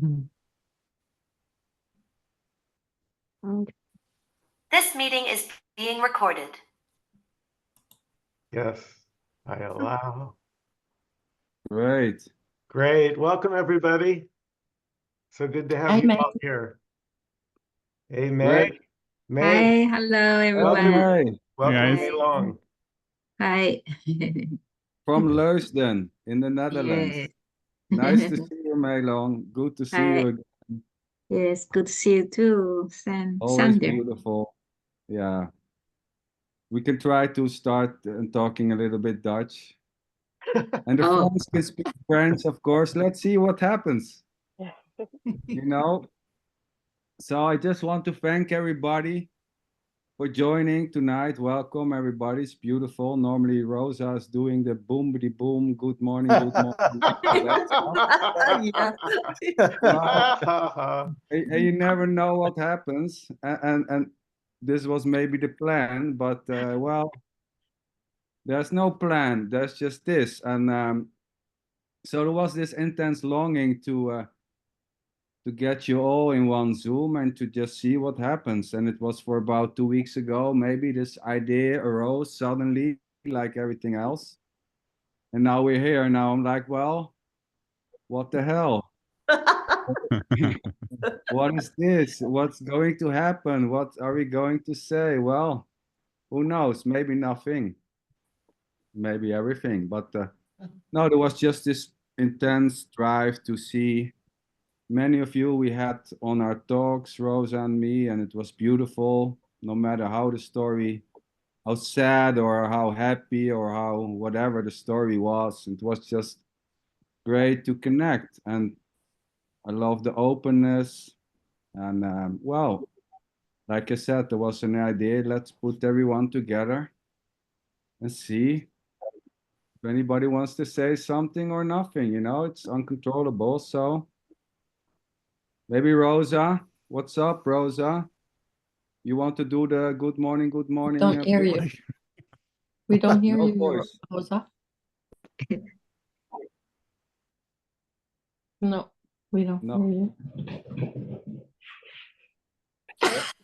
This meeting is being recorded. Yes, I allow. Great. Great. Welcome, everybody. So good to have you May. all here. Hey, May. Great. May. Hi, hello Welcome, everyone. May, Welcome, guys. May Long. Hi. from Leusden in the Netherlands. Yes. Nice to see you, May Long. Good to see Hi. you again. Yes, good to see you too, Always Sander. beautiful. Yeah. We can try to start talking a little bit Dutch. And the Oh. French can speak French, of course. Let's see what happens. You know? So I just want to thank everybody for joining tonight. Welcome, everybody. It's beautiful. Normally, Rosa is doing the boom-bidi boom. Good morning, good morning. Well, and you never know what happens. And this was maybe the plan, but well, there's no plan. There's just this. And so there was this intense longing to get you all in one Zoom and to just see what happens. And it was for about 2 weeks ago, maybe this idea arose suddenly, like everything else. And now we're here. Now I'm like, well, what the hell? What is this? What's going to happen? What are we going to say? Well, who knows? Maybe nothing, maybe everything. But no, there was just this intense drive to see many of you we had on our talks, Rosa and me, and it was beautiful. No matter how the story, how sad or how happy or how whatever the story was, it was just great to connect. And I love the openness. And well, like I said, there was an idea. Let's put everyone together and see if anybody wants to say something or nothing. You know, it's uncontrollable. So maybe Rosa, what's up, Rosa? You want to do the good morning, good morning? Don't hear you. We don't hear No you, voice. Rosa. No, we don't No. hear you.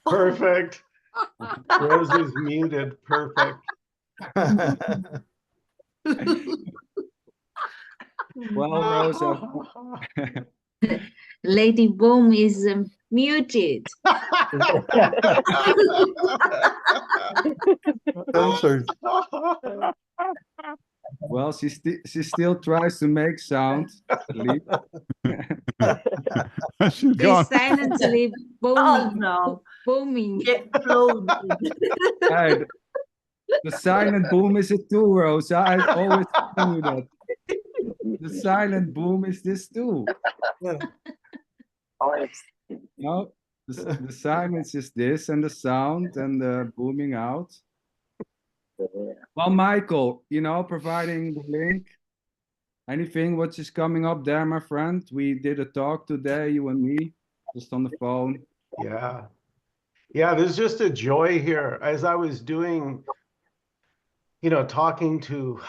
Perfect. Rose is muted. Perfect. Well, Rosa. Lady Boom is muted. Censored. Well, she still tries to make sound. At least. She's gone. She's silently Oh booming. no, Booming. exploded. Hey, the silent boom is it too, Rosa. I always tell you that. The silent boom is this too. No, the silence is this, and the sound and the booming out. Well, Michael, you know, providing the link. Anything what is coming up there, my friend? We did a talk today, you and me, just on the phone. Yeah. Yeah, there's just a joy here. As I was doing, talking to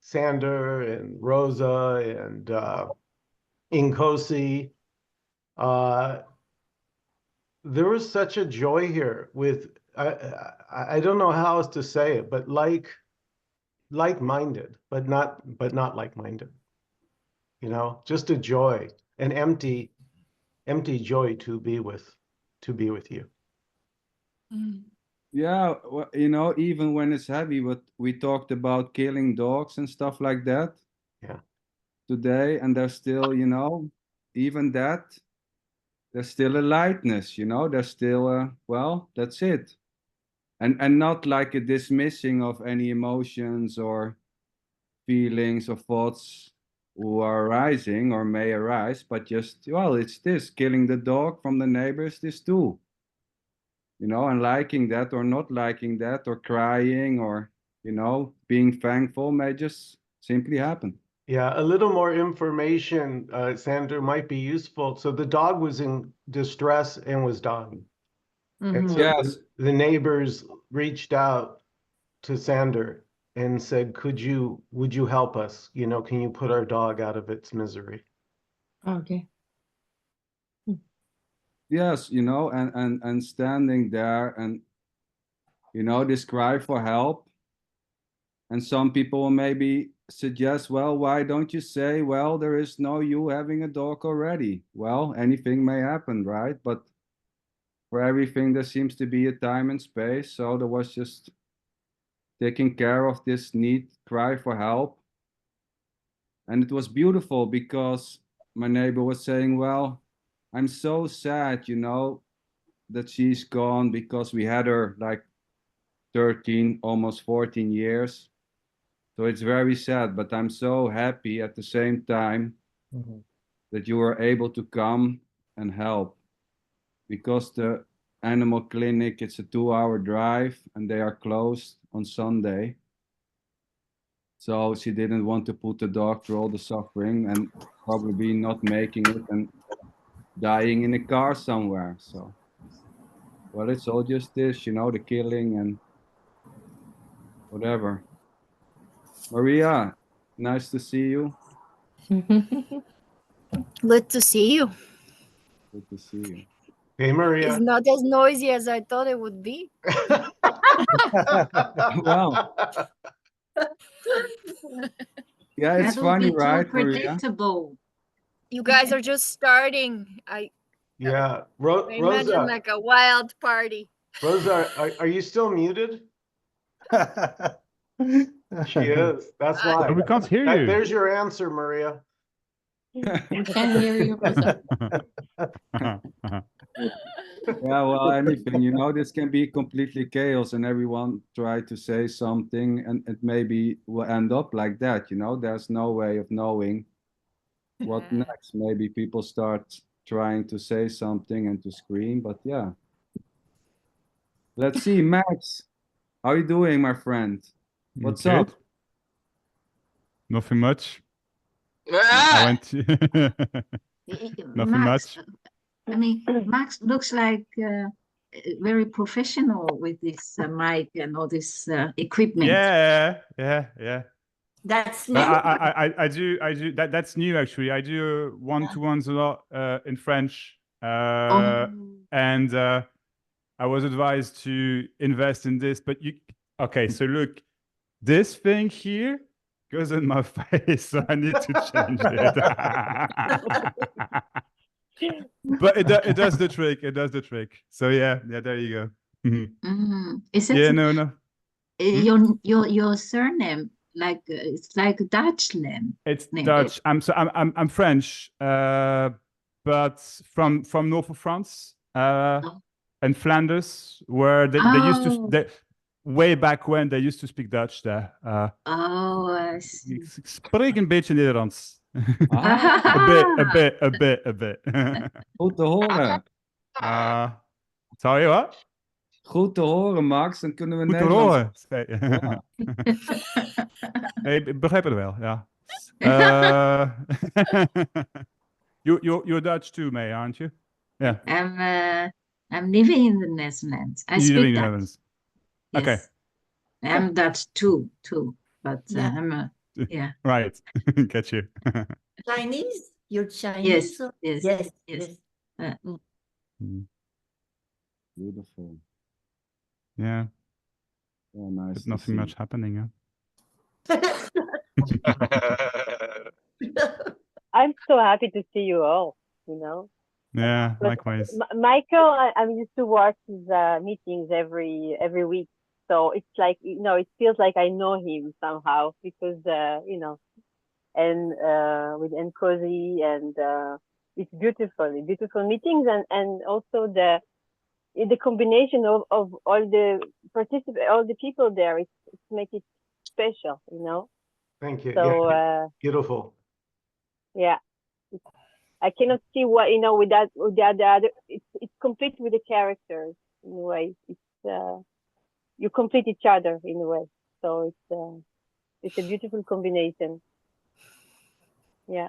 Sander and Rosa and Inkosi, there was such a joy here with, I don't know how else to say it, but like-minded, but not like-minded. Just a joy, an empty joy to be with you. Yeah, well, you know, even when it's heavy, but we talked about killing dogs and stuff like that. Yeah. Today, and there's still, you know, even that, there's still a lightness, you know, there's still a, well, that's it. And not like a dismissing of any emotions or feelings or thoughts who are arising or may arise, but just, well, it's this, killing the dog from the neighbors, this too. You know, and liking that or not liking that or crying or, you know, being thankful may just simply happen. Yeah, a little more information, Sander, might be useful. So the dog was in distress and was dying. And so Yes. the neighbors reached out to Sander and said, would you help us? Can you put our dog out of its misery? Okay. yes, you know, and standing there and, you know, this cry for help. And some people will maybe suggest, well, why don't you say, well, there is no you having a dog already? Well, anything may happen, right? But for everything, there seems to be a time and space. So there was just taking care of this need, cry for help. And it was beautiful because my neighbor was saying, well, I'm so sad, you know, that she's gone because we had her like 13, almost 14 years. So it's very sad, but I'm so happy at the same time that you were able to come and help, because the animal clinic, it's a 2-hour drive and they are closed on Sunday. So she didn't want to put the dog through all the suffering and probably not making it and dying in a car somewhere. So, well, it's all just this, you know, the killing and whatever. Maria, nice to see you. Good to see you. Good to see you. Hey, Maria. It's not as noisy as I thought it would be. Wow. Yeah, it's That would funny, be too right, Maria? predictable. You guys are just starting. I Yeah, imagine Rosa. like a wild party. Rosa, are you still muted? She is. That's why. We can't hear you. There's your answer, Maria. We can hear you, Rosa. Yeah, well, anything, you know, this can be completely chaos and everyone try to say something and it maybe will end up like that, you know, there's no way of knowing what next. Maybe people start trying to say something and to scream, but yeah. Let's see, Max, how are you doing, my friend? What's up? Good. Nothing much. I went to nothing Max, much. I mean, Max looks like very professional with this mic and all this equipment. Yeah. That's But new. I do that's new actually. I do one-to-ones a lot in French. Oh. And I was advised to invest in this, but okay, so look, this thing here goes in my face, so I need to change it. But it does the trick. It does the trick. So yeah, there you go. Is it Yeah, no. your surname like it's like a Dutch name? It's name. Dutch. I'm French, but from north of France, and Flanders, where they used to way back when they used to speak Dutch there. I see. Ik spreek een beetje Nederlands. Ah, A bit. goed te horen. Sorry, wat? Goed te horen, Max. Dan kunnen we Goed te Nederlands. horen. Nee, ik begrijp het wel, ja. You're Dutch too, May, aren't you? Yeah. I'm living in the Netherlands. I You're speak living in the Dutch. Netherlands. Yes. Okay. I'm Dutch too, but Yeah. I'm yeah. Right. Get you. Chinese? You're Chinese? Yes, or- yes, Yes. yes. Beautiful. Yeah, Yeah, nice. but to nothing see. much happening, huh? I'm so happy to see you all, you know. Yeah, But likewise. Michael, I'm used to watch his meetings every week. So it's like, you know, it feels like I know him somehow because, you know, and with Nkosi and it's beautiful meetings and also the combination of all the all the people there, it's make it special, you know. Thank you. So Yeah, beautiful. yeah, I cannot see what, you know, with the other. It's complete with the characters in a way. It's you complete each other in a way. So it's a beautiful combination. Yeah,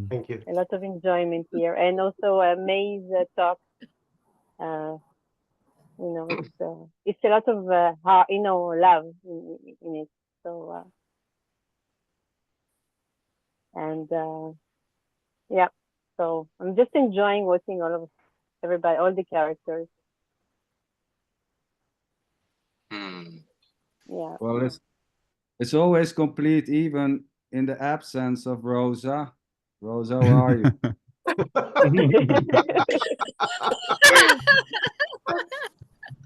Thank you. a lot of enjoyment here, and also May's talk. You know, it's a lot of heart, you know, love in it. So and yeah, so I'm just enjoying watching all of everybody, all the characters. Yeah. Well, it's always complete, even in the absence of Rosa. Rosa, where are you?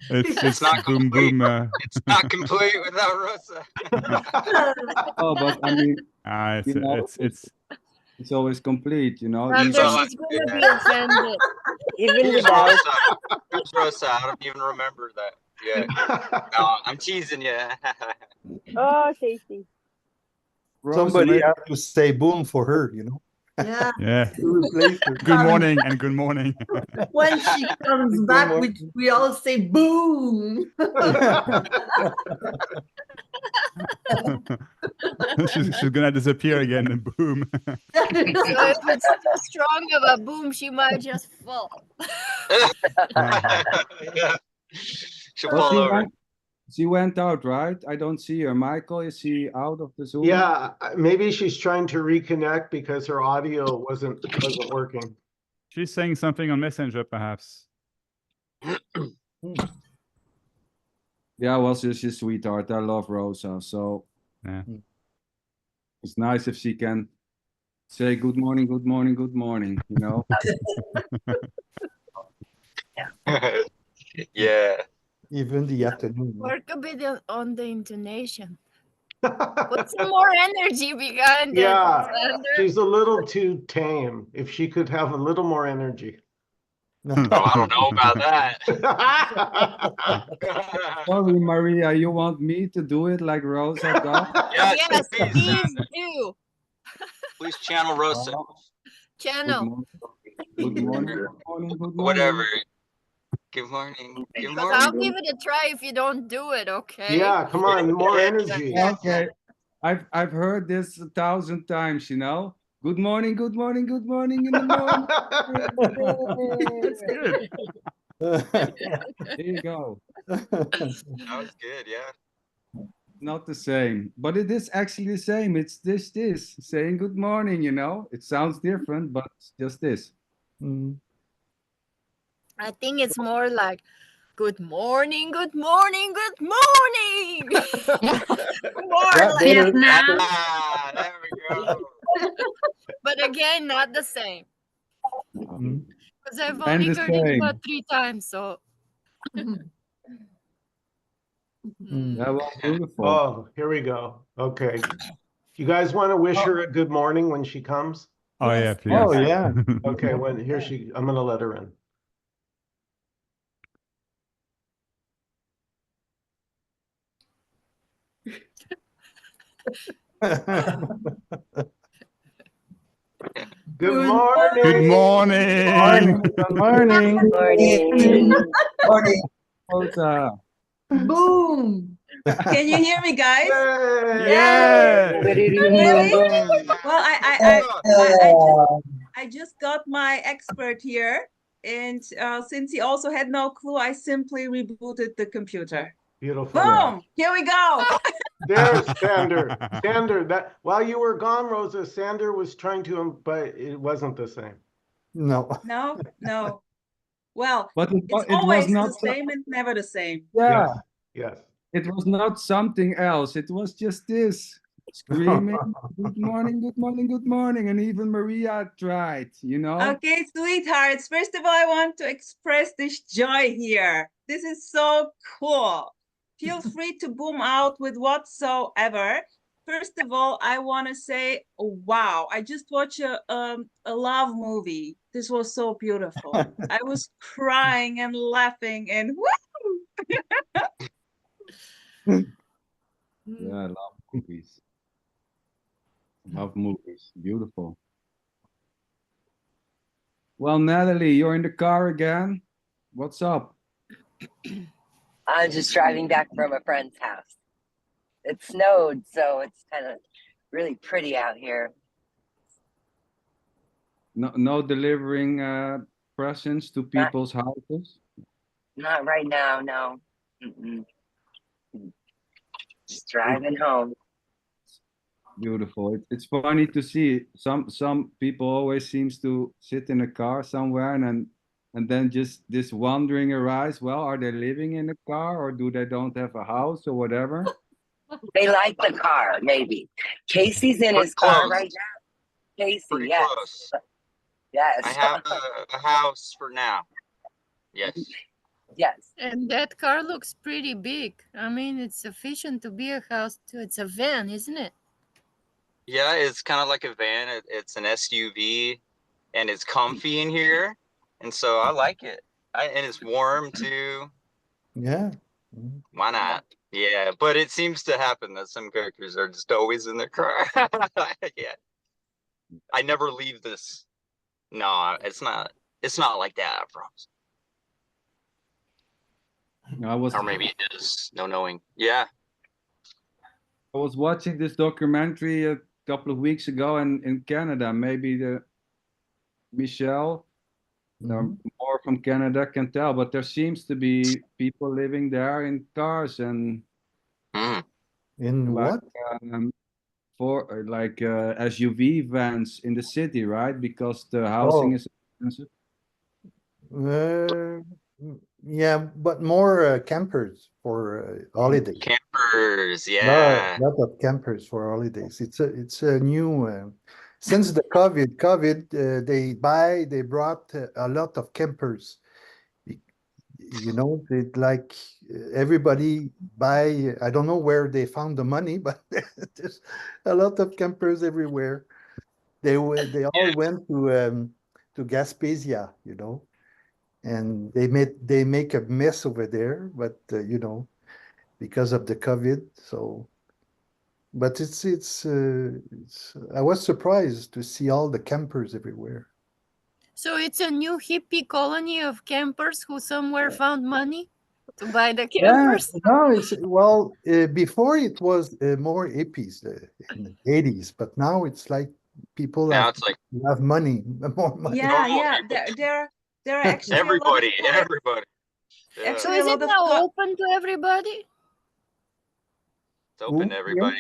It's not boom boom. It's not complete without Rosa. Oh, but I mean, It's you know, it's always complete, you know. Thunder, So, she's gonna be offended. Even Who's without. Rosa? Who's Rosa? I don't even remember that. Yeah. No, I'm teasing you. Oh, Casey. Rosa, Somebody maybe- has to say boom for her, you know, Yeah. Yeah. to replace her. Good morning and good morning. When she comes Good back, morning. we all say boom. she's gonna disappear again and boom. So if it's too strong of a boom, she might just fall. Yeah. She'll Oh, fall over. she went out, right? I don't see her. Michael, is she out of the Zoom? Yeah, maybe she's trying to reconnect because her audio wasn't working. She's saying something on Messenger, perhaps. Yeah, well, she's a sweetheart. I love Rosa. So Yeah. it's nice if she can say good morning, good morning, good morning, you know? Yeah. Even the afternoon. Work a bit on the intonation. Put some more energy behind it. Yeah, Thunder. she's a little too tame. If she could have a little more energy. Oh, I don't know about that. Sorry, Maria, you want me to do it like Rosa does? Yes, please, please do. please channel Rosa. Good Channel. morning, good morning, good morning, good morning. Whatever. Good morning. Good Because I'll morning. give it a try if you don't do it, okay? Yeah, come on, more energy. Okay, I've heard this 1,000 times, you know? Good morning, good morning, good morning in the morning. That's good. There you go. That was good, yeah. Not the same, but it is actually the same. It's this saying good morning, you know? It sounds different, but it's just this. Mm. I think it's more like, good morning, good morning, good morning. More Yeah, like, Vietnam. Ah, there we go. but again, not the same. Mm. Because I've And only the heard it same. about 3 times, so. Mm. That was beautiful. Oh, here we go. Okay. You guys want to wish her a good morning when she comes? Oh yeah, Yes. please. Oh, yeah. Okay, when here I'm gonna let her in. Good morning. Good morning. Good morning. Morning. Rosa. Boom. Can you hear me, guys? Hey. Yeah. Well, I just got my expert here, and since he also had no clue, I simply rebooted the computer. Beautiful. Boom! Here we go. There's Sander. Sander, that while you were gone, Rosa, Sander was trying to, but it wasn't the same. No. No. Well, But it's it was always not. the same and never the same. Yeah, Yes. it was not something else. It was just this screaming, good morning, good morning, good morning. And even Maria tried, you know? Okay, sweethearts. First of all, I want to express this joy here. This is so cool. Feel free to boom out with whatsoever. First of all, I want to say, wow, I just watched a love movie. This was so beautiful. I was crying and laughing and woo! Yeah, I love movies. Love movies. Beautiful. Well, Natalie, you're in the car again. What's up? I'm just driving back from a friend's house. It snowed, so it's kind of really pretty out here. No delivering presents to people's houses? Not right now, no. Mm-mm. Just driving home. Beautiful. It's funny to see. Some people always seems to sit in a car somewhere, and then and then just this wondering arise. Well, are they living in a car, or do they don't have a house or whatever? They like the car, maybe. Casey's in Pretty his car close. right now. Casey, Pretty yes. close. Yes. I have a house for now. Yes. Yes. And that car looks pretty big. I mean, it's sufficient to be a house too. It's a van, isn't it? Yeah, it's kind of like a van. It's an SUV, and it's comfy in here, and so I like it. And it's warm too. Yeah. Why not? Yeah, but it seems to happen that some characters are just always in their car. Yeah, I never leave this. No, it's not. It's not like that, I promise. Or maybe it is. No knowing. Yeah. I was watching this documentary a couple of weeks ago in Canada. Maybe Michelle, more from Canada, can tell, but there seems to be people living there in cars and in like, what? For like SUV vans in the city, right? Because the housing is expensive. Yeah, but more campers for holidays. Campers, yeah. Lot of campers for holidays. It's a new since the COVID they brought a lot of campers. You know, it like everybody buy. I don't know where they found the money, but there's a lot of campers everywhere. They all went to Gaspesia, you know, and they make a mess over there, but you know, because of the COVID. So, but it's I was surprised to see all the campers everywhere. So it's a new hippie colony of campers who somewhere found money to buy the Yeah, campers. no, it's well before it was more hippies in the 80s, but now it's like people Now it's like have money, more money. Yeah, yeah. There are actually everybody, a lot of everybody. Yeah. So actually a is it lot of now open to everybody? It's open to everybody.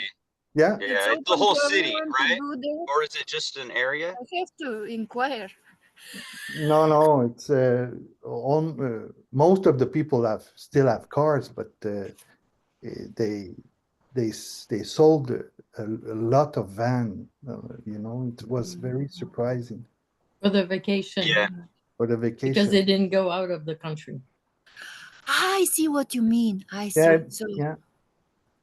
Yeah. Yeah, it's the open whole to city, everyone to right? go there? Or is it just an area? I have to inquire. No, it's most of the people still have cars, but they they sold a lot of van. You know, it was very surprising For the vacation. Yeah. for the vacation. Because they didn't go out of the country. I see what you mean. I see. Yeah, So, yeah.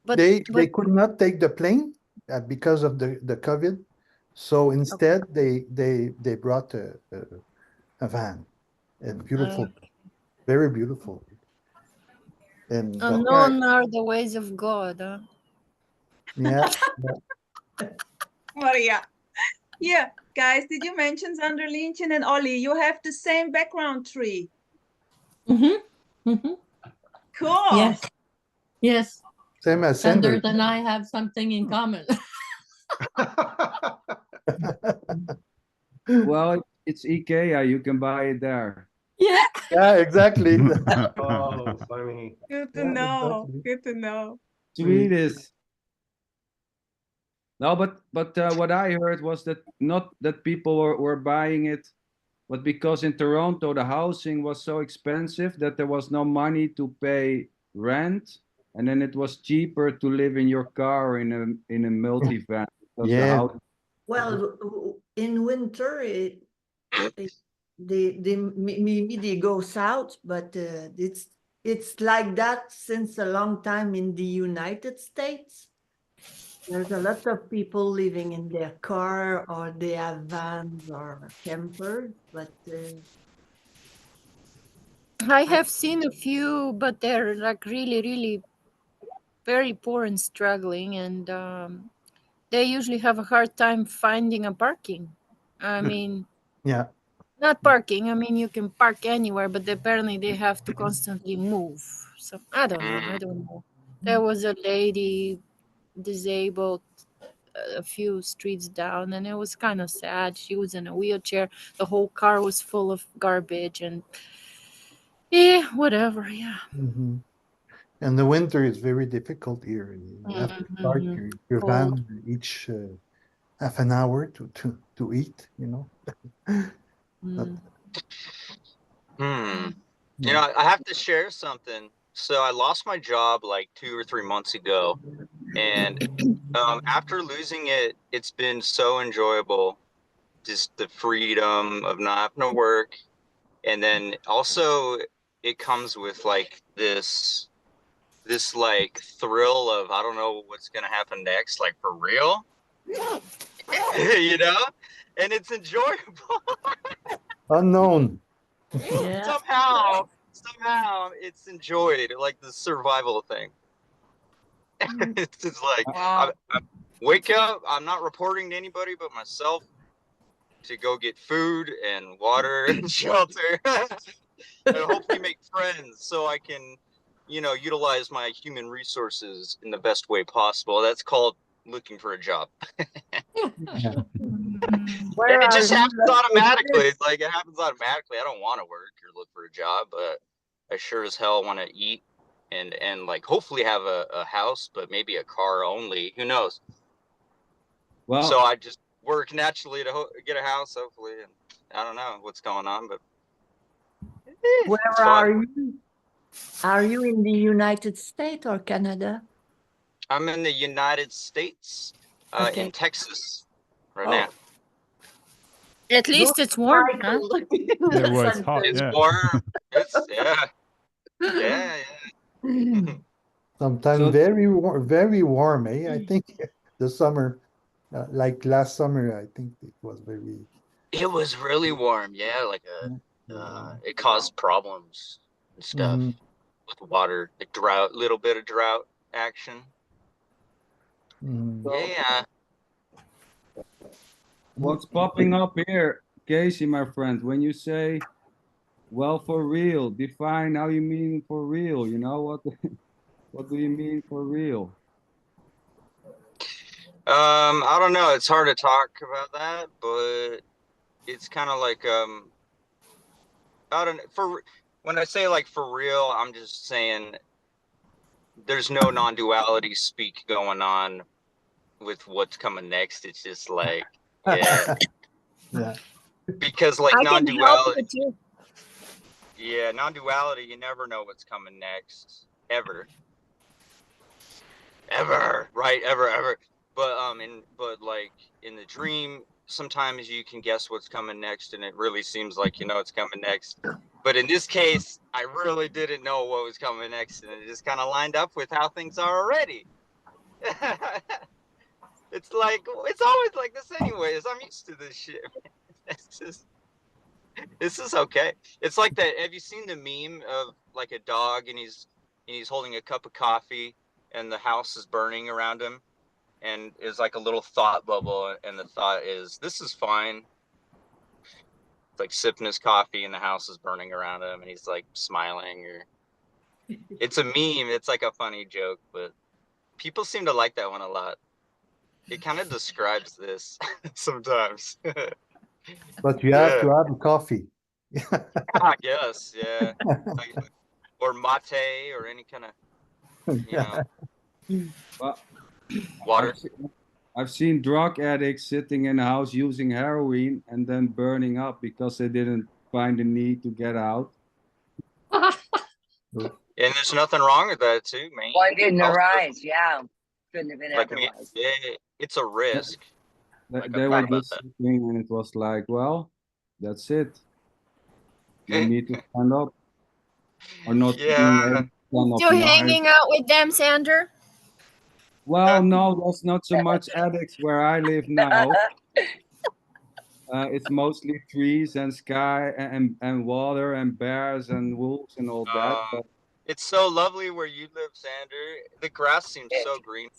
but They could not take the plane because of the COVID, so instead they brought a van, and beautiful, very beautiful. And unknown are the ways of God. Huh? yeah, Maria. Yeah, guys, did you mention Sander Lientjen and Ollie? You have the same background tree. Cool. Yes. Yes. Same as Sander Sander. and I have something in common. Well, it's IKEA. You can buy it there. Yeah. Yeah, exactly. Oh, funny. Good to Yeah, know. exactly. Good to know. Swedish. No, but what I heard was that not that people were buying it, but because in Toronto the housing was so expensive that there was no money to pay rent, and then it was cheaper to live in your car in a multi-van. because the Yeah. house- Well, in winter, maybe they go south, but it's like that since a long time in the United States. There's a lot of people living in their car, or they have vans or campers, but I have seen a few, but they're like really, really very poor and struggling, and they usually have a hard time finding a parking. I mean, Yeah. not parking. I mean, you can park anywhere, but apparently they have to constantly move. So I don't know. I don't know. There was a lady disabled a few streets down, and it was kind of sad. She was in a wheelchair. The whole car was full of garbage, and yeah, whatever. Yeah. Mhm. And the winter is very difficult here. You have to park your van each half an hour to eat, you know. But You know, I have to share something. So I lost my job like 2 or 3 months ago, and after losing it, it's been so enjoyable. Just the freedom of not having to work, and then also it comes with like this like thrill of I don't know what's gonna happen next, like for real, you know, and it's enjoyable. Unknown. Yeah. Somehow it's enjoyed, like the survival thing. It's just like I wake up, I'm not reporting to anybody but myself to go get food and water and shelter and hopefully make friends so I can, you know, utilize my human resources in the best way possible. That's called looking for a job. Where And it are just you happens automatically. located? It's like it happens automatically. I don't want to work or look for a job, but I sure as hell want to eat and like hopefully have a house, but maybe a car only. Who knows? Well, So I just work naturally to get a house, hopefully. And I don't know what's going on, but Where it's are fun. you? Are you in the United States or Canada? I'm in the United States, Okay. in Texas right Oh. now. At least it's warm, huh? Michael. Yeah, well, it's hot. It's Yeah. warm. It's yeah. Sometimes So- very warm, eh? I think the summer, like last summer, I think it was very. It was really warm. Yeah, like it caused problems and stuff Mhm. with water, like drought, little bit of drought action. Mhm. Yeah. what's popping up here, Casey, my friend, when you say, well, for real, define how you mean for real, you know, what do you mean for real? I don't know. It's hard to talk about that, but it's kind of like I don't when I say like for real, I'm just saying there's no non-duality speak going on with what's coming next. It's just like yeah, Yeah. because like I can help non-duality, you too. yeah, non-duality, you never know what's coming next ever, right? Ever. But but like in the dream, sometimes you can guess what's coming next, and it really seems like you know it's coming next. But in this case, I really didn't know what was coming next, and it just kind of lined up with how things are already. It's like it's always like this, anyways. I'm used to this shit. It's just this is okay. It's like that. Have you seen the meme of like a dog and he's holding a cup of coffee and the house is burning around him? And is like a little thought bubble, and the thought is, "This is fine." It's like sipping his coffee, and the house is burning around him, and he's like smiling. Or it's a meme. It's like a funny joke, but people seem to like that one a lot. It kind of describes this sometimes. But you have to Yeah, have coffee. I guess. Yeah, like, or mate, or any kind of Yeah. Well, water. I've seen drug addicts sitting in a house using heroin and then burning up because they didn't find the need to get out. And there's nothing wrong with that too, man. One didn't Also, arise. Yeah. Couldn't have been like me, otherwise. yeah, it's a risk. They, Like, they I were thought about just sitting and it was like, well, that's it. You need to stand up or not being Yeah. able to stand up. Still You know? hanging out with them, Sander? Well, no, there's not so much addicts where I live now. It's mostly trees and sky and water and bears and wolves and all that. But It's so lovely where you live, Sander. The grass seems so green,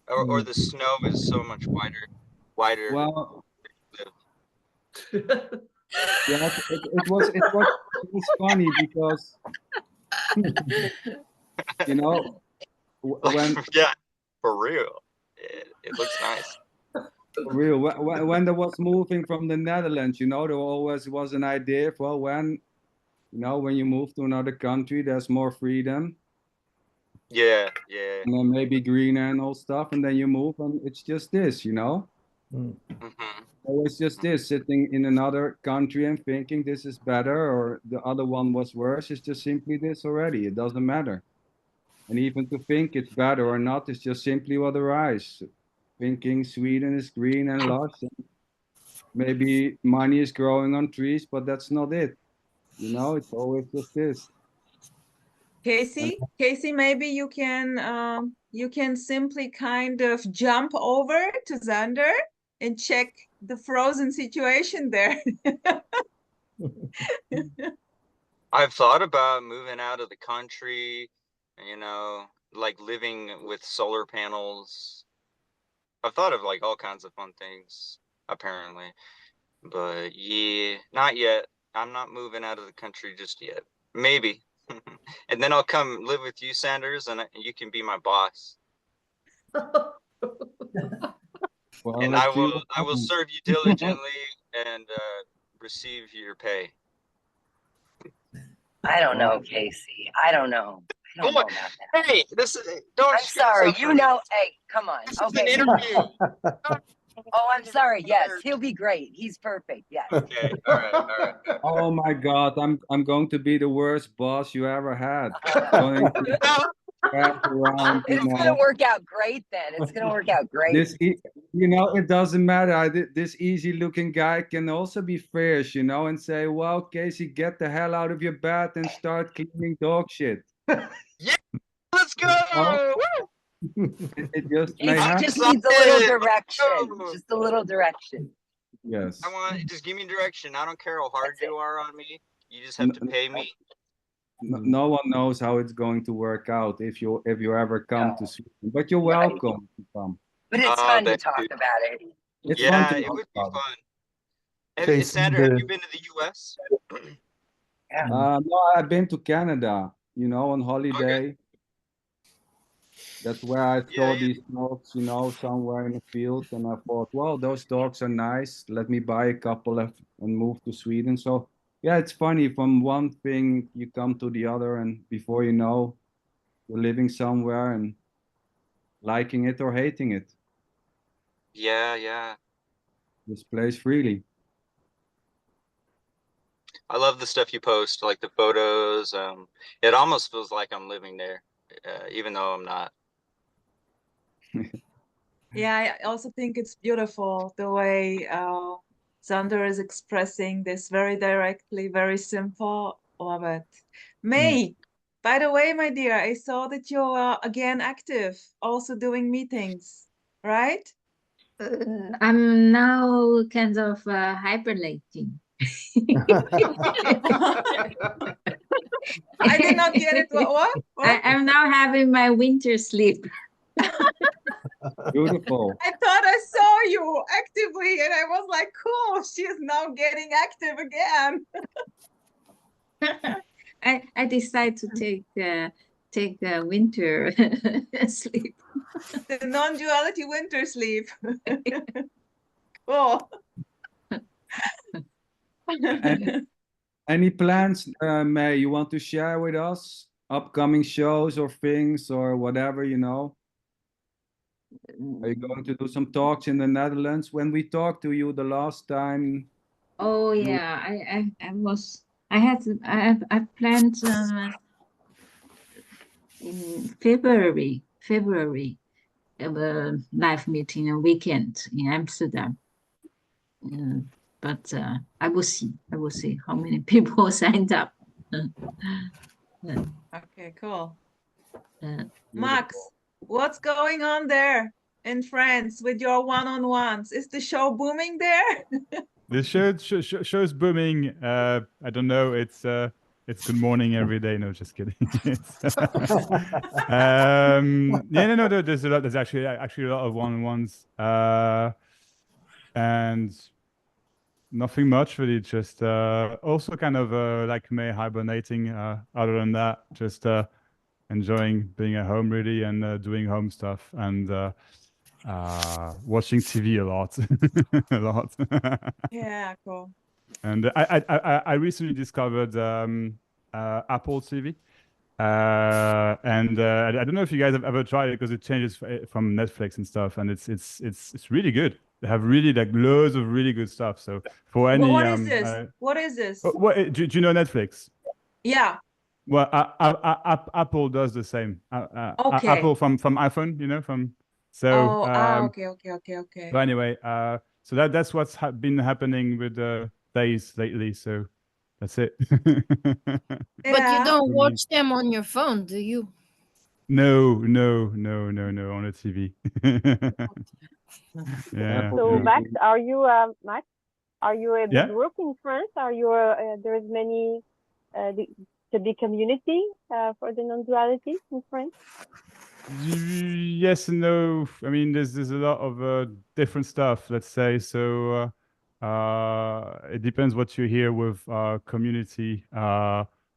or the snow is so much wider. well, yeah, it was funny because you know Like, when yeah, for real. It looks nice. for real when there was moving from the Netherlands, you know, there always was an idea for when when you move to another country, there's more freedom Yeah. and then maybe greener and all stuff, and then you move and it's just this, Mm. Or it's just this, sitting in another country and thinking this is better or the other one was worse. It's just simply this already. It doesn't matter. And even to think it's better or not is just simply what arises. Thinking Sweden is green and lush. And maybe money is growing on trees, but that's not it. You know, it's always just this. Casey, maybe you can simply kind of jump over to Xander and check the frozen situation there. I've thought about moving out of the country, you know, like living with solar panels. I've thought of like all kinds of fun things, apparently. But yeah, not yet. I'm not moving out of the country just yet. Maybe. And then I'll come live with you, Sanders, and you can be my boss. Well, And let's I see will what I will happens. serve you diligently and receive your pay. I don't know, Casey. I don't know. I don't know about that. Hey, this is don't I'm screw this sorry. up for You me. know, hey, come on. This is an Okay. interview. Oh, I'm sorry. Yes, he'll be great. He's perfect. Yes. Okay, all right. Oh my God, I'm going to be the worst boss you ever had. Going to pass around, you It's know. gonna work out great then. It's gonna work out great. You know, it doesn't matter. This easy-looking guy can also be fierce, you know, and say, "Well, Casey, get the hell out of your bed and start cleaning dog shit." Yeah, let's go. Oh. It just may Casey happen. just needs a little direction. Just a little direction. Yes. I want just give me direction. I don't care how hard you are on me. You just have to pay me. No one knows how it's going to work out if you ever come to Sweden, but you're welcome to come. But it's fun to talk about it. It's yeah, fun to it talk would be about fun. Okay, Sandra, have you been to the U.S.? No, I've been to Canada, you know, on holiday. That's where I saw these dogs, you know, somewhere in the field, and I thought, well, those dogs are nice. Let me buy a couple and move to Sweden. So yeah, it's funny. From one thing you come to the other, and before you know, you're living somewhere and liking it or hating it. Yeah. This place freely. I love the stuff you post, like the photos. It almost feels like I'm living there, even though I'm not. Yeah, I also think it's beautiful the way Xander is expressing this very directly, very simple. Love it. May, by the way, my dear, I saw that you're again active, also doing meetings, right? I'm now kind of hibernating. I did not get it. What? I'm now having my winter sleep. Beautiful. I thought I saw you actively, and I was like, cool, she is now getting active again. I decided to take winter sleep. The non-duality winter sleep. Cool. Any plans, May, you want to share with us? Upcoming shows or things or whatever, you know? Are you going to do some talks in the Netherlands? When we talked to you the last time. Oh yeah, I planned in February a live meeting, a weekend in Amsterdam. But I will see how many people signed up. Okay, cool. Max, what's going on there in France with your one-on-ones? Is the show booming there? The show's booming. I don't know. It's good morning every day. No, just kidding. No. There's a lot. There's actually a lot of one-on-ones, and nothing much really. Just also kind of like May hibernating. Other than that, just enjoying being at home really and doing home stuff and watching TV a lot, a lot. Yeah, cool. And I recently discovered Apple TV, and I don't know if you guys have ever tried it because it changes from Netflix and stuff, and it's really good. they have really like loads of really good stuff. So for any What is this? What is this? do you know Netflix? Yeah. Well, Apple does the same. Okay. Apple from iPhone, you know, so. Okay. But anyway, so that's what's been happening with the days lately. So that's it. But you don't watch them on your phone, do you? No, on the TV. Yeah. So Max, are you a big Yeah. group in France? Are you there is many the big community for the non-duality in France? Yes and no. I mean, there's a lot of different stuff. Let's say so. It depends what you hear with community.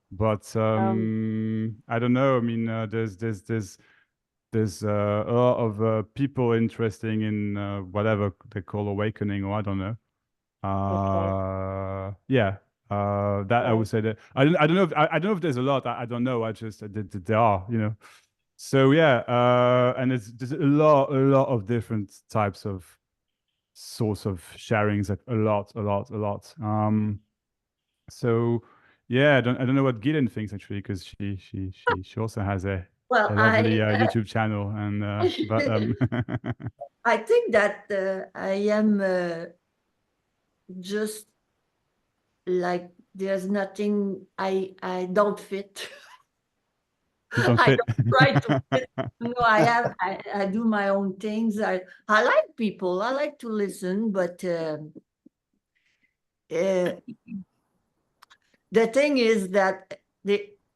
But I don't know. I mean, there's a lot of people interesting in whatever they call awakening, or I don't know. Yeah. That I would say that I don't know if I don't know if there's a lot. I don't know. I just there are, you know. So yeah, and there's a lot of different types of sorts of sharings, like a lot. So yeah, I don't know what Gillian thinks actually, because she also has a lovely YouTube channel, and but I think that I am just like there's nothing I don't fit. don't I fit. don't try to fit. No, I do my own things. I like people. I like to listen, but the thing is that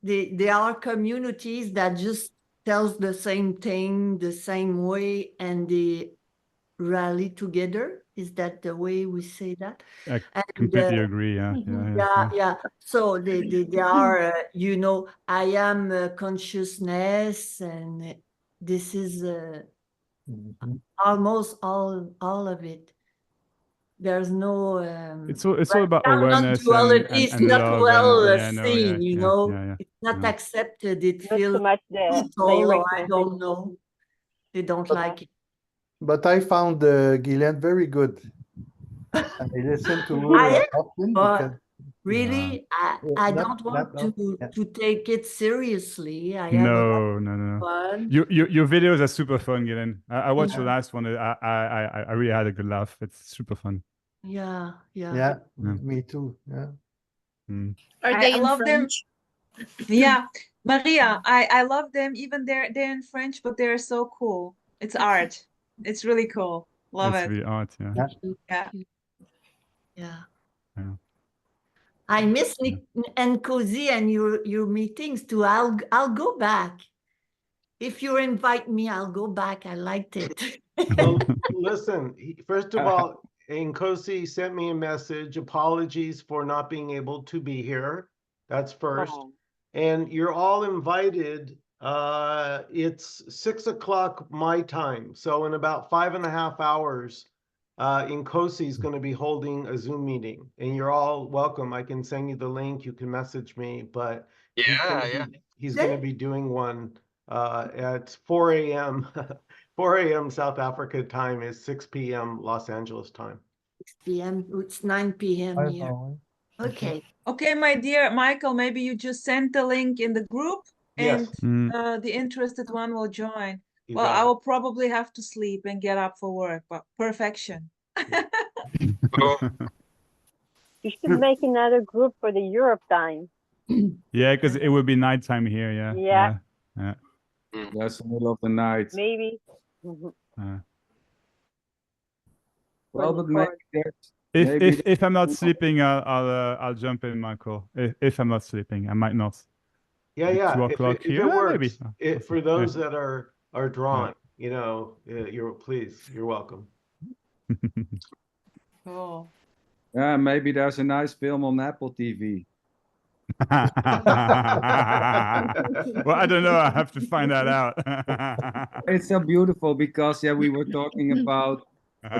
there are communities that just tells the same thing the same way, and they rally together. Is that the way we say that? I completely agree. Yeah. So they are, you know, I am consciousness, and this is almost all of it. There's no. It's all about awareness non-duality is and not love, well and seen, you know. yeah. It's not accepted. It Not feels so much the brutal, or direct I message. don't know. They don't like it. But I found Guylaine very good. I listen to her I am, often but because really, I don't want to take it seriously. I have a lot of No. fun. Your videos are super fun, Gillian. I watched your last one. I really had a good laugh. It's super fun. Yeah. Me too. Yeah. Are they in love French? Yeah, Maria, I love them. Even they're in French, but they're so cool. It's art. It's really cool. Love It's it. really art. Yeah. Yeah. I miss Nick and Cozy and your meetings too. I'll go back. If you invite me, I'll go back. I liked it. Well, listen, first of all, Nkosi sent me a message, apologies for not being able to be here. That's first. And you're all invited. It's 6 o'clock my time. So in about 5.5 hours, Nkosi is going to be holding a Zoom meeting, and you're all welcome. I can send you the link. You can message me, but he's going to be doing one at 4 a.m. 4 a.m. South Africa time is 6 p.m. Los Angeles time. 6 p.m. It's 9 p.m. here. Okay. Okay, my dear Michael, maybe you just send the link in the group, and the interested one will join. Well, I will probably have to sleep and get up for work, but perfection. You should make another group for the Europe time. Yeah, because it would be nighttime here. Yeah. That's the middle of the night. Maybe. Well, but maybe if I'm not sleeping, I'll jump in, Michael. If I'm not sleeping, I might not. Yeah. 2 o'clock If here, it works, maybe. For those that are drawn, you know, you're welcome. Cool. Yeah, maybe there's a nice film on Apple TV. Well, I don't know. I have to find that out. It's so beautiful because we were talking about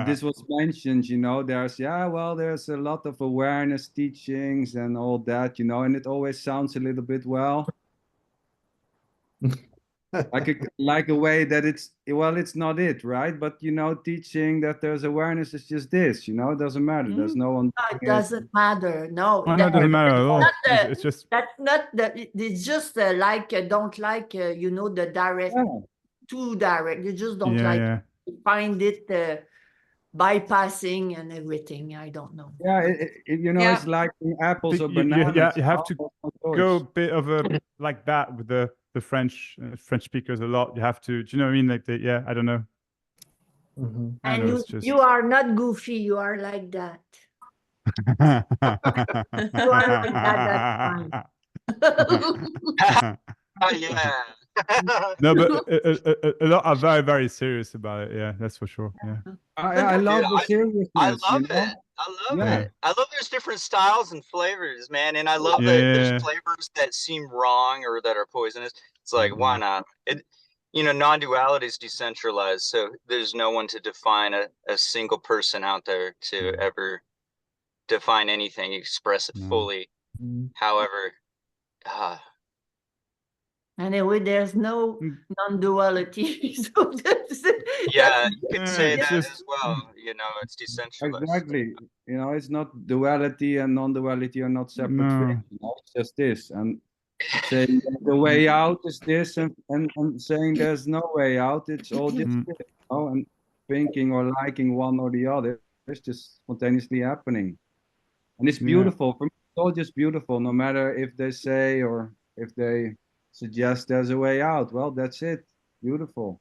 this was mentioned, you know, there's a lot of awareness teachings and all that, you know, and it always sounds a little bit like a way that it's not it, right? But teaching that there's awareness is just this, it doesn't matter. There's no one No, it doing it. doesn't matter. No, Oh, no, it doesn't matter at all. that's It's just that's not it's just like don't like the direct, Yeah. too direct. You just don't yeah, like yeah. it. Find it bypassing and everything. I don't know. Yeah, Yeah. it's like apples or You bananas. have to That's my go a choice. bit of a like that with the French speakers a lot. You have to. Do you know what I mean? Like I don't know. Mhm. I And know you it's just. you are not goofy. You are like that. You are like that. That's fine. Yeah. No, but a lot are very, very serious about it. Yeah, that's for sure. Yeah. I Dude, love the I seriousness, love it. I love Yeah. it. I love there's different styles and flavors, man. And I love Yeah, that yeah, there's yeah. flavors that seem wrong or that are poisonous. It's like, why Mhm. not? Non-duality is decentralized, so there's no one to define a single person out there to ever define anything, express it No. fully. Mhm. However, Anyway, there's no Mm. non-duality. So yeah, you could Yeah, say it's that just as well. It's decentralized. Exactly. It's not duality and non-duality are not separate no. things. It's just this. And saying that the way out is this, and saying there's no way out, it's all just Mm. this. And thinking or liking one or the other, it's just spontaneously happening. And it's Yeah. beautiful. For me, it's all just beautiful, no matter if they say or if they suggest there's a way out. Well, that's it. Beautiful.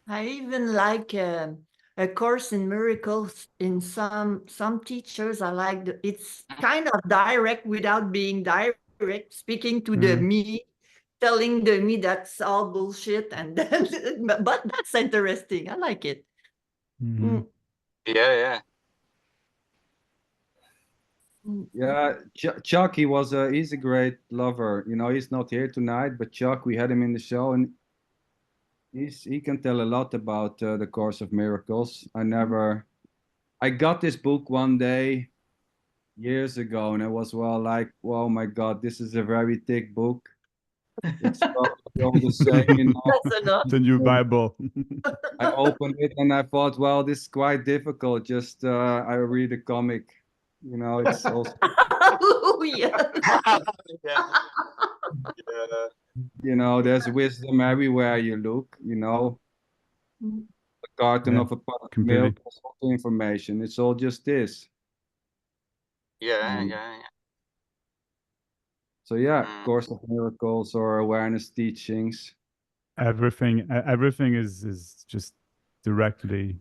I even like A Course in Miracles. In some teachers, I like it's kind of direct without being direct, speaking to the me, telling the me that's all bullshit, and then, but that's interesting. I like it. Mhm. Yeah. Yeah, Chuck, he's a great lover. He's not here tonight, but Chuck, we had him in the show, and he can tell a lot about the Course of Miracles. I got this book one day years ago, and I was like, oh my God, this is a very thick book. It's probably all the same, That's enough. The new Bible. I opened it and I thought, well, this is quite difficult. Just I read a comic. It's also Hallelujah. Yeah. there's wisdom everywhere you look. A carton Yeah, of a pot of completely. milk, there's also information. It's all just this. Yeah. So yeah, Mm. Course of Miracles or awareness teachings. Everything is just directly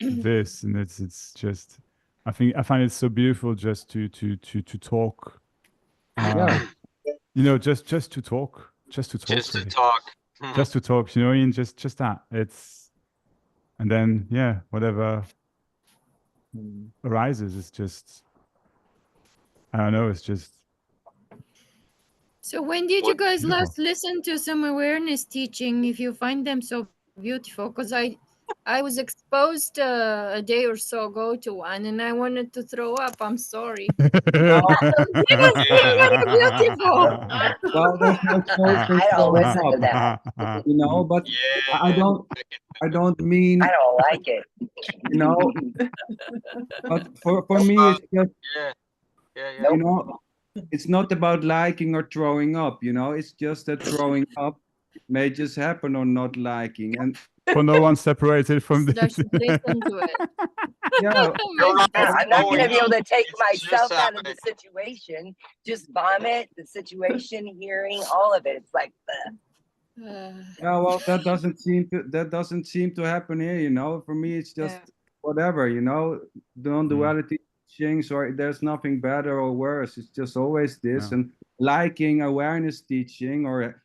this, and it's just. I find it so beautiful just to talk. Yeah. Just to talk. Just to talk. Just to really. talk. Just to talk. And just that. And then whatever arises is just. I don't know. It's just. So when did you guys last listen to some awareness teaching, if you find them so beautiful? Because I was exposed a day or so ago to one, and I wanted to throw up. I'm sorry. It was very beautiful. Well, there's no choice in I don't throwing listen to up, that. but Yeah. I don't mean, I don't like it. but for me, it's just, Yeah. it's not about liking or throwing up, it's just that throwing up may just happen or not liking. And for no one separated from So I this. should listen to it. yeah, I'm not going to be able to take It's myself just out of the situation. Just vomit, the situation, hearing, all of it. It's like, yeah, well, that doesn't seem to happen here, For me, it's just whatever, non-duality teachings, or there's nothing better or worse. It's just always this. Yeah. And liking awareness teaching or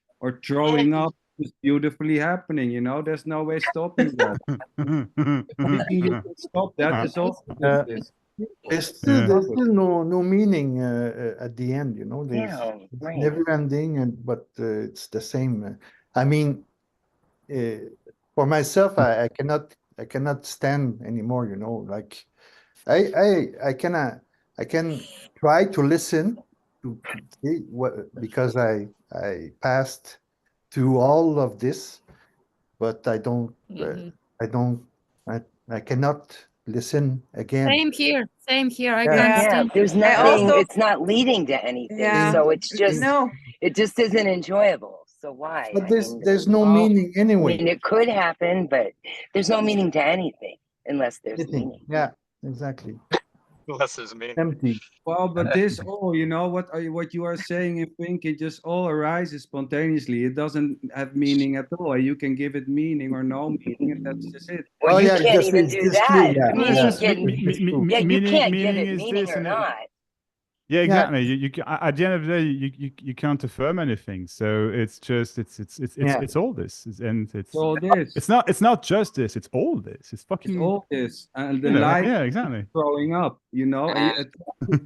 throwing up is beautifully happening, There's no way stopping that. Thinking you can stop that is also just this. There's still no meaning at the end, There's right. never ending, but it's the same. I mean, for myself, I cannot stand anymore, Like I can try to listen to see what, because I passed to all of this, but I don't. Mhm. I don't. I cannot listen again. Same here. Same here. I Yeah. can't Yeah. Yeah, stand. there's I nothing, also, it's not leading to anything. yeah, So it's just, no, it just isn't enjoyable. So why? But I there's mean, there's no Well, meaning I anyway. mean, it could happen, but there's no meaning to anything unless there's Anything. meaning. Yeah, exactly. Unless there's me. Empty. well, but this all, you know, what you are saying and thinking just all arises spontaneously. It doesn't have meaning at all. You can give it meaning or no meaning, and that's just it. Well, Oh you yeah, can't even do it's true. that. Yeah, No, it's Meaning just can, it's true. yeah, you meaning. can't give Meaning it is meaning this, or and not. yeah, exactly. You can, at the end of the day, you can't affirm anything. So it's just Yeah. it's all this, and It's all this. it's not just this. It's all this. It's It's fucking all this, and the you know, like yeah, exactly. throwing up, you know, and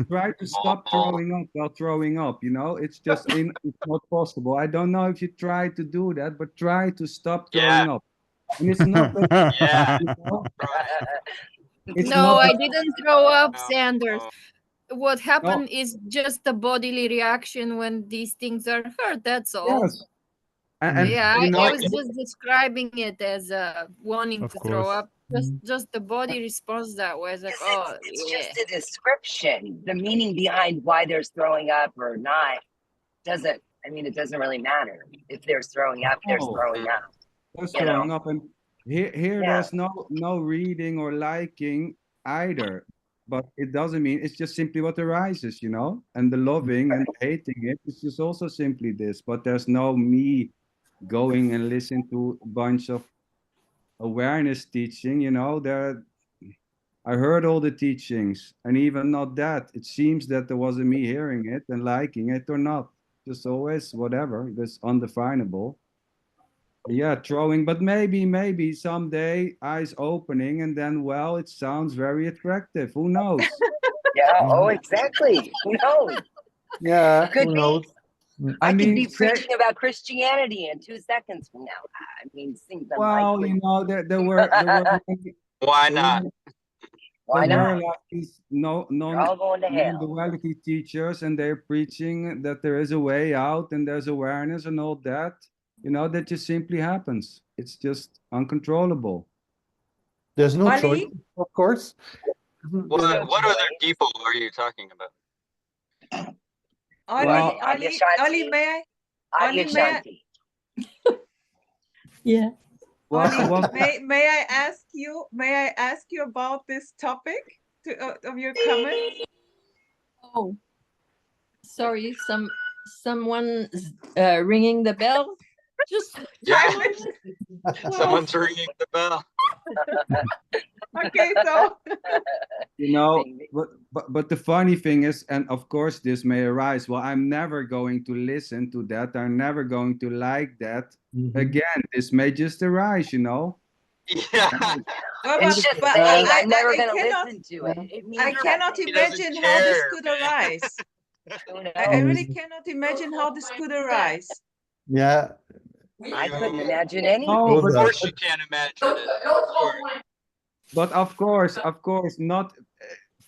try to stop throwing up while throwing up, you know. It's just it's not possible. I don't know if you try to do that, but try to stop throwing up. And it's not that, Yeah. you know, it's No, not I that, didn't throw up, No, Sanders. no. What no, happened is just a bodily reaction when these things are heard. That's all. yes. And Yeah, you I know, was just describing it as wanting Of to throw course. up. Just the body responds that way. It's like, Because oh it's yeah. just a description. The meaning behind why there's throwing up or not doesn't, I mean, it doesn't really matter. If there's throwing up, there's no, throwing up. that's You know? throwing up. And here Yeah. there's no reading or liking either. But it doesn't mean it's just simply what arises, you know? And the loving and hating it is just also simply this. But there's no me going and listening to a bunch of awareness teaching, you know. I heard all the teachings, and even not that. It seems that there wasn't me hearing it and liking it or not. Just always whatever. That's undefinable. Yeah, throwing, but maybe someday eyes opening, and then well, it sounds very attractive. Who knows? Yeah. Oh, exactly. Who knows? Yeah, Could who be. knows? I could mean, be preaching about Christianity in 2 seconds from now. I mean, seems well, unlikely. you know, there were Why there not? were Why there were not? like these They're all going to hell. non-duality teachers, and they're preaching that there is a way out and there's awareness and all that. You know, that just simply happens. It's just uncontrollable. There's no Ali? choice, of course. What other people are you talking about? Ali, Well, Ali, may I? Ali, may I? Shanti. Yeah. Well, May I ask you? May I ask you about this topic of your comments? Oh, sorry. Someone's ringing the bell. Just Yeah. Well, Someone's ringing the bell. Okay, so you know, but the funny thing is, and of course this may arise, well, I'm never going to listen to that. I'm never going to like that. Again, this may just arise, you know. Yeah. no, It's just but saying I'm never I going to cannot, listen to it. It means I cannot nothing. He doesn't imagine how this care, could man. arise. Who I knows? really cannot imagine how this could arise. Yeah. I couldn't imagine No, anything. Of Those course you can't imagine it. Sure. but of course, not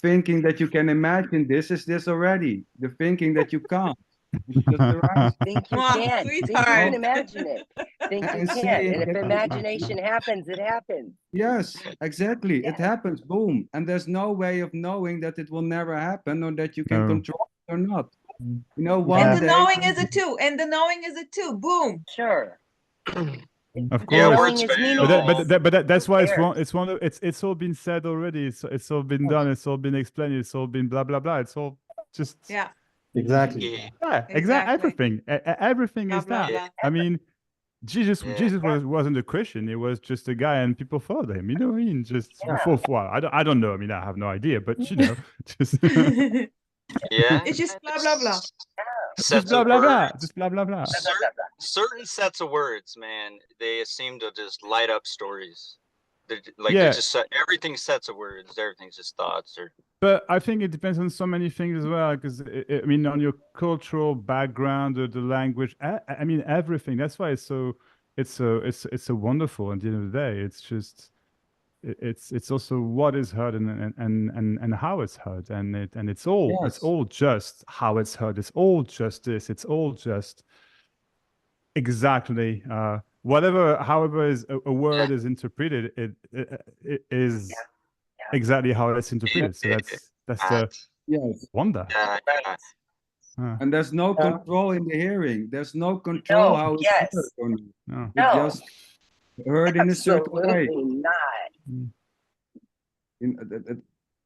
thinking that you can imagine this is this already. The thinking that you can't. It's just arising. Think you Mwah, can. Think you sweetheart. can imagine it. Think you And can. saying And if that- imagination happens, it happens. Yes, exactly. It happens, boom. And there's no way of knowing that it will never happen or that you can No. control it or not. You know, And one the day. knowing is a two. And the knowing is a two. Boom. Sure. Of Yeah, course. words Knowing is fail. meaningless. But that's why it's cares? one. It's one. It's all been said already. It's all been done. It's all been explained. It's all been blah blah blah. It's all just Yeah. Exactly. Yeah. exactly Exactly. everything. Everything Blah, is blah, that. blah. I mean, Jesus Yeah. wasn't a Christian. He was just a guy, and people followed him. You know what I mean? Just Yeah. for well, I don't know. I mean, I have no idea. But you know, just Yeah. It's just blah blah blah. just Sets blah of blah blah. words. Just blah blah blah. Certain sets of words, man, they seem to just light up stories. They're Yeah. just everything's sets of words. Everything's just thoughts. Or But I think it depends on so many things as well, because I mean, on your cultural background or the language. I mean, everything. That's why it's so wonderful. At the end of the day, it's just it's also what is heard and how it's heard, and it's Yes. all just how it's heard. It's all just this. It's all just exactly. Whatever, however, is a word is interpreted, it is exactly how it's interpreted. So that's the Yes. wonder. And there's no Yeah. control in the hearing. There's no control No, how it's yes. heard or not. No. It No. just heard in a certain way. Absolutely not.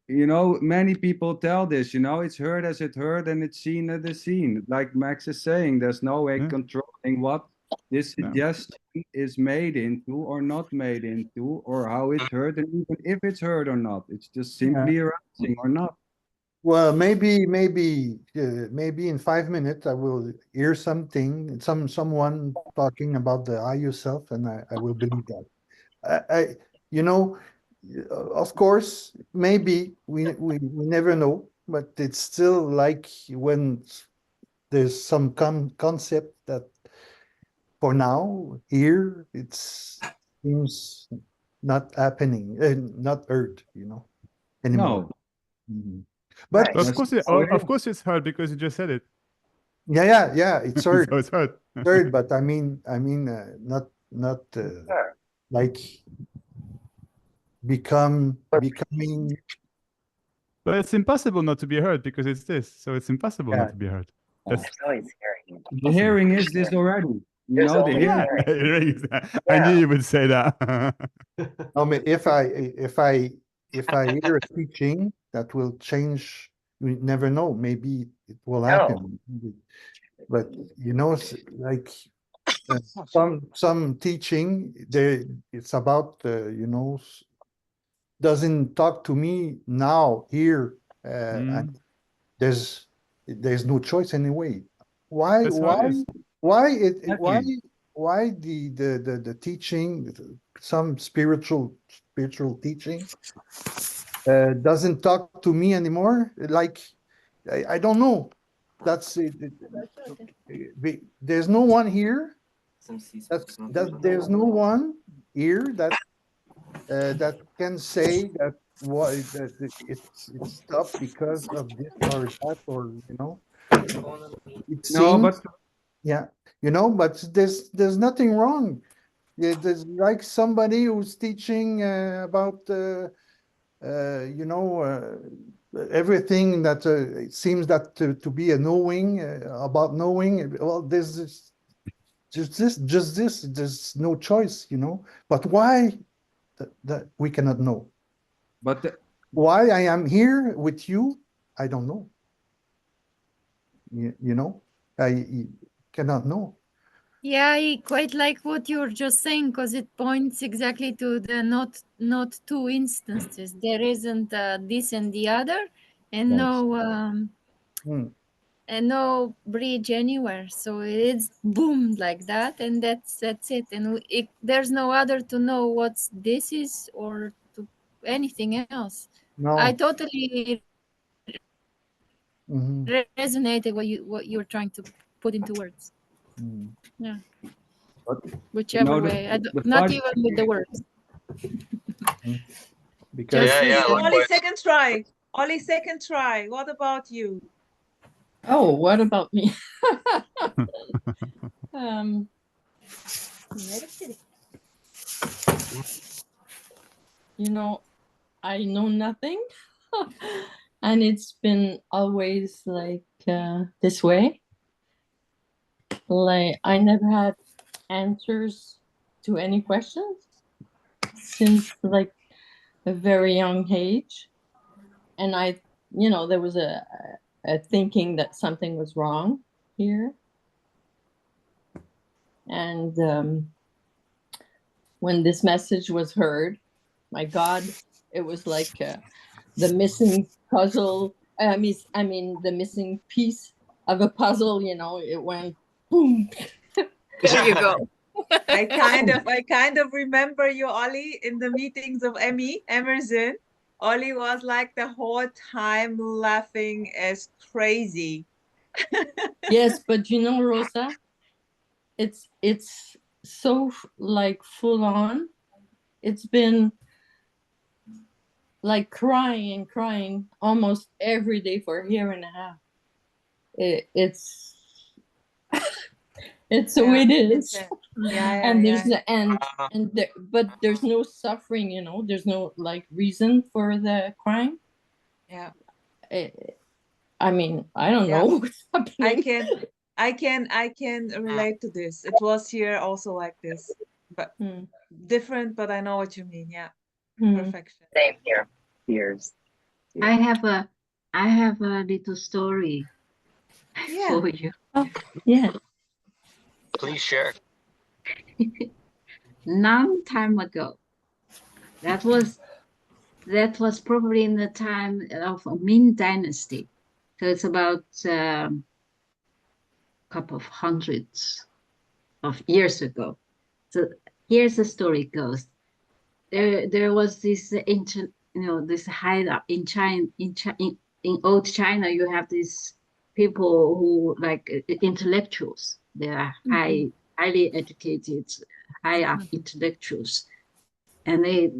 You know, many people tell this, you know, it's heard as it heard and it's seen as it's seen. Like Max is saying, there's no way controlling what this suggestion is made into or not made into, or how it's heard, and even if it's heard or not. It's just simply arising or not. Well, maybe in 5 minutes I will hear something, someone talking about the I yourself, and I will believe that. I you know, of course, maybe we never know, but it's still like when there's some concept that for now here it seems not happening, not heard, anymore. No. But Of course, it's hard because you just said it. yeah, it's heard. So it's hard. Heard, but I mean, not like becoming. But it's impossible not to be heard because it's this. So it's impossible not to be heard. That's always hearing. The hearing is this already. You know, the hearing. I knew you would say that. I mean, if I hear a teaching that will change, we never know. Maybe it will happen. But like some teaching, it's about doesn't talk to me now here. And there's no choice anyway. Why That's how it is. why the teaching, some spiritual teaching doesn't talk to me anymore? Like I don't know. That's it. There's no one here. There's no one here that can say that it's stopped because of this or that, or it seems but there's nothing wrong. There's like somebody who's teaching about everything that it seems that to be a knowing about knowing. Well, there's this just this there's no choice, but why that we cannot know. But why I am here with you, I don't know. I cannot know. Yeah, I quite like what you're just saying because it points exactly to the not two instances. There isn't this and the other, and no bridge anywhere. So it's boom like that, and that's it. And there's no other to know what this is or to anything else. No. I totally Mm-hmm. resonated what you were trying to put into words. Yeah. Whichever way, not even with the words. Because only second try. Only second try. What about you? Oh, what about me? I know nothing. And it's been always like this way. Like I never had answers to any questions since like a very young age. And there was a thinking that something was wrong here. And when this message was heard, my God, it was like the missing puzzle. I mean, the missing piece of a puzzle. It went boom. There you go. I kind of remember you, Ollie, in the meetings of Emerson. Ollie was like the whole time laughing as crazy. Yes, but Rosa, it's so like full on. It's been like crying almost every day for a year and a half. It's the way it is. Yeah, but there's no suffering, you know. There's no like reason for the crime. Yeah. I mean, I don't know what's happening. I can relate to this. It was here also like this, but different. But I know what you mean. Yeah, perfection. Same here. Years. I have a little story for you. Oh, yeah. Please share. Long time ago. That was probably in the time of Ming Dynasty. So it's about a couple of hundreds of years ago. So here's the story goes. There was this this hideout in China. In old China, you have these people who like intellectuals. They are highly educated, high up intellectuals, and they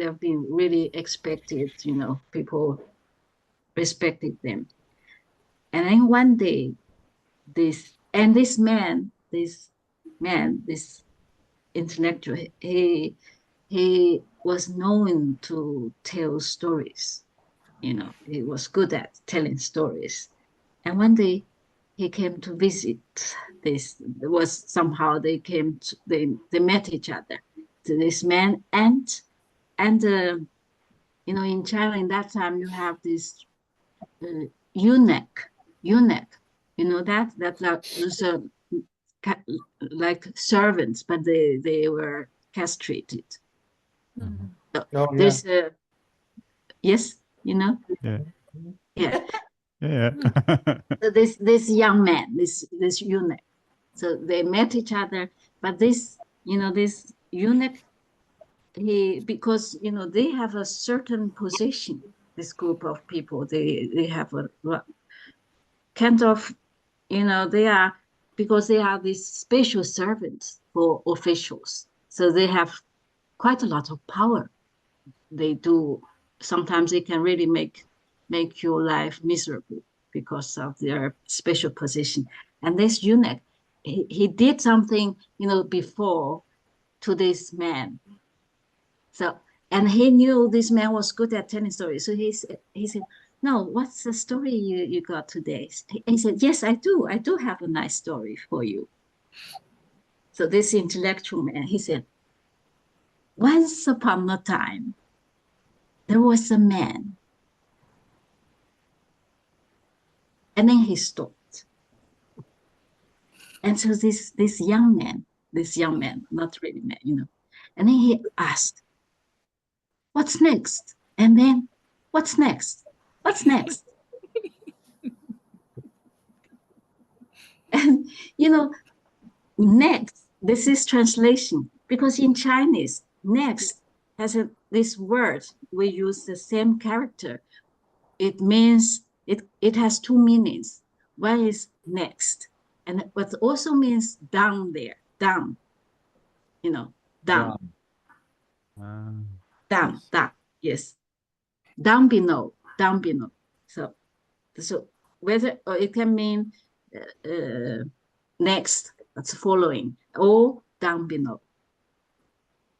have been really expected. You know, people respected them. And then one day, this intellectual, he was known to tell stories. You know, he was good at telling stories. And one day he came to visit this. It was somehow they came to, they met each other. So this man and you know, in China in that time you have this eunuch. You know that was like servants, but they were castrated. So there's a yes, you know. Yeah. So this young man, this eunuch. So they met each other, but this eunuch, because they have a certain position. This group of people, they have a kind of, they are, because they are these special servants for officials. So they have quite a lot of power. They do, sometimes they can really make your life miserable because of their special position. And this eunuch, he did something, before to this man. So, and he knew this man was good at telling stories. So he said, no, what's the story you got today? He said, yes, I do have a nice story for you. So this intellectual man, he said, once upon a time, there was a man. And then he stopped. And so this young man, not really man, and then he asked, what's next? And then, what's next? What's next? And, next, this is translation, because in Chinese, next has this word, we use the same character. It means, it has two meanings. One is next, and what also means down there, down, down. Down, yes. Down below. So whether, or it can mean next, that's following, or down below.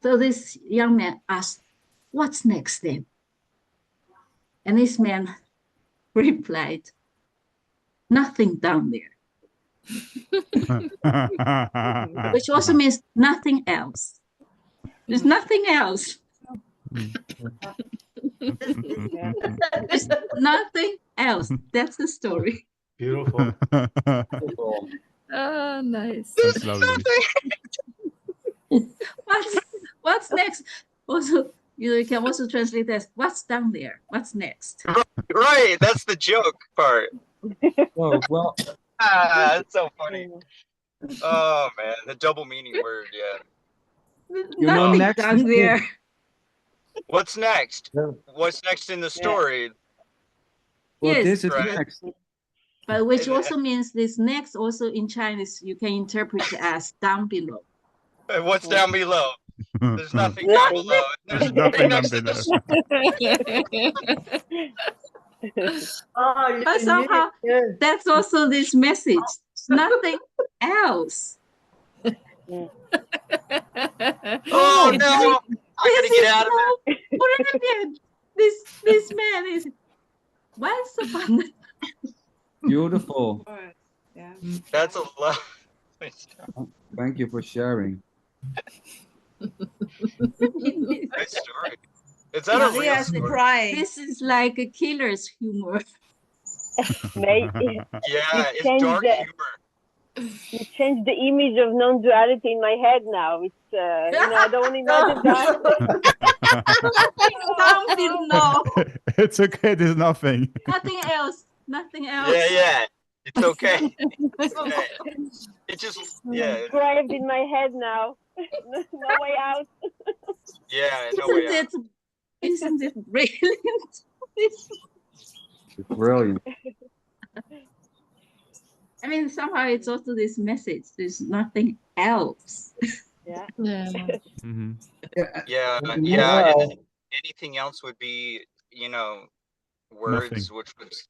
So this young man asked, what's next then? And this man replied, nothing down there. Which also means nothing else. There's nothing else. There's nothing else. That's the story. Beautiful. Oh, nice. That's lovely. What's next? Also, you can also translate as what's down there? What's next? Right, that's the joke part. Oh, well. That's so funny. Oh man, the double meaning word, yeah. Nothing down there. What's next? What's next in the story? Well, yes, this is right. next. But which also means this next also in Chinese you can interpret as down below. What's down below? There's nothing down below. There's nothing next to this. But somehow that's also this message. nothing else. Oh no! I gotta get out of it. Brilliant. This man is once upon Beautiful. Yeah. That's a lot. Thank you for sharing. Nice story. Is that a real Maria's story? crying. This is like a killer's humor. May Yeah, it's changed dark the- humor. you changed the image of non-duality in my head now. It's I don't want to imagine that. Something, no, It's okay. There's nothing. nothing else. Nothing else. Yeah, yeah. It's okay. It's okay. It just, yeah, Engraved in my head now. No way out. yeah, no way out. Isn't it brilliant? It's brilliant. I mean, somehow it's also this message. There's nothing else. Yeah. Yeah. Mhm. Yeah, Wow. yeah. Anything else would be, you know, words Nothing.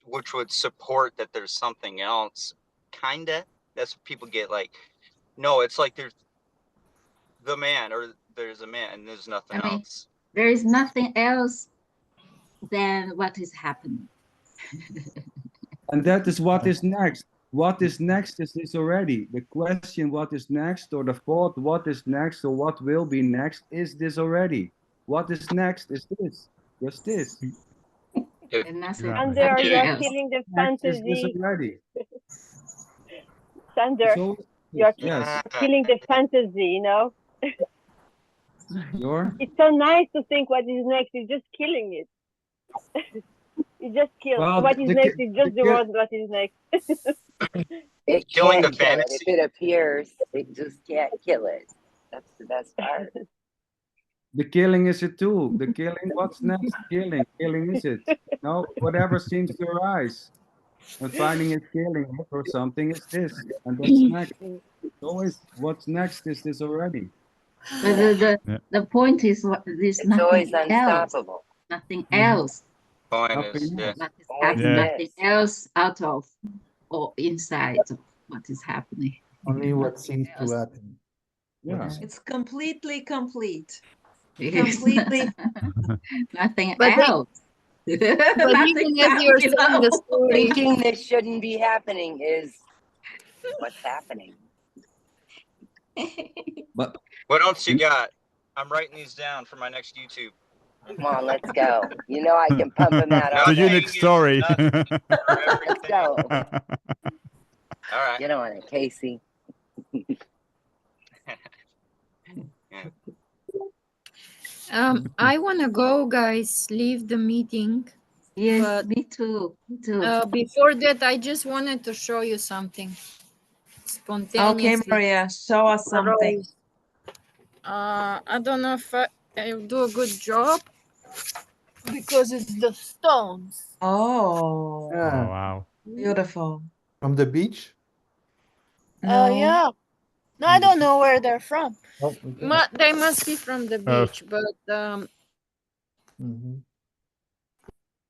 which would support that there's something else. Kinda. That's what people get like. No, it's like there's the man, or there's a man, and there's nothing I mean, else. there is nothing else than what is happening. And that is what is next. What is next is this already. The question, what is next, or the thought, what is next, or what will be next, is this already. What is next is this. Just this. And nothing, Sander, nothing you're else. killing the Next is this fantasy. already. Sander, So, you're yes, killing the fantasy, you're. It's so nice to think what is next. You're just killing it. You just kill. Well, What is the next ki- is just the the ki- word what is next. It Killing can't the kill it. fantasy. If it appears, it just can't kill it. That's the best part. The killing is it too. The killing, what's next? Killing. Killing is it. No, whatever seems to arise. And finding it, killing it, or something is this. And that's next. It's always, what's next is this already. But Yeah. the point is, there's It's always nothing else. unstoppable. Nothing Mhm. else. Point is, Nothing yeah. else. What is Always happening? Yeah. Nothing else out of or inside of what is happening. Only what Nothing seems to else. happen. Yeah. It's completely complete. Yes. Completely. Nothing But they- else. But Nothing even as you're down saying the below. story, Thinking this shouldn't be happening is what's happening. But What else you got? I'm writing these down for my next YouTube. Come on, let's go. You know I can pump them out all The day. unique story. Let's go. All right. Get on it, Casey. I want to go, guys. Leave the meeting. Yes, But- me too. Me too. Before that, I just wanted to show you something. Okay, Spontaneously. Maria, show us something. I don't know if I'll do a good job because it's the stones. Oh, Oh, Yeah. wow. beautiful. From the beach? No. Yeah. No, I don't know where they're from. Oh, okay. They must be from the beach, but Mhm.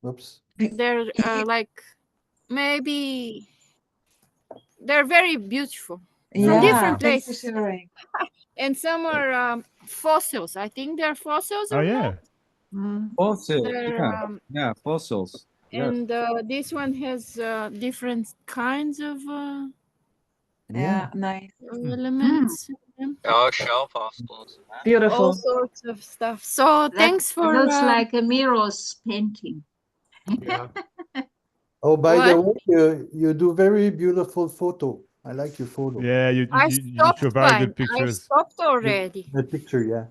Oops. they're like maybe they're very beautiful. Yeah, different thanks for places. sharing. And some are fossils. I think they're fossils. Oh, or yeah. Mm. fossils. They're, Yeah. Yeah, fossils. Yes. And this one has different kinds of Yeah, nice. elements. in them. Oh, shell fossils. All Beautiful. sorts of stuff. So thanks It for looks like a mirror's painting. Yeah. Oh, by the What? way, you do very beautiful photo. I like your photo. Yeah, you I stopped show very by. good I pictures. stopped already. The picture, yeah.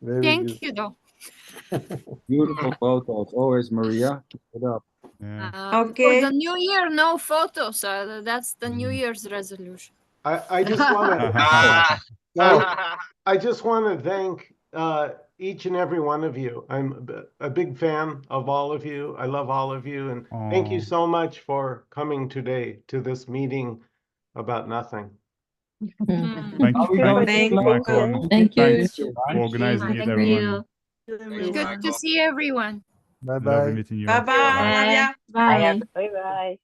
Very Thank good. you, though. Beautiful photos. Always, Maria. Keep it up. Yeah. Okay. For the new year, no photos. That's the New Year's resolution. I just want to Ah. I just want to thank each and every one of you. I'm a big fan of all of you. I love all of you, and thank you Aw. so much for coming today to this meeting about nothing. Thank Are we you, going Thank to you. Michael. Thank you. Thanks for organizing it, Thank everyone. you. It's good to see everyone. Lovely Bye-bye. meeting you. Bye-bye, Bye. Maria. I Bye. have Bye bye.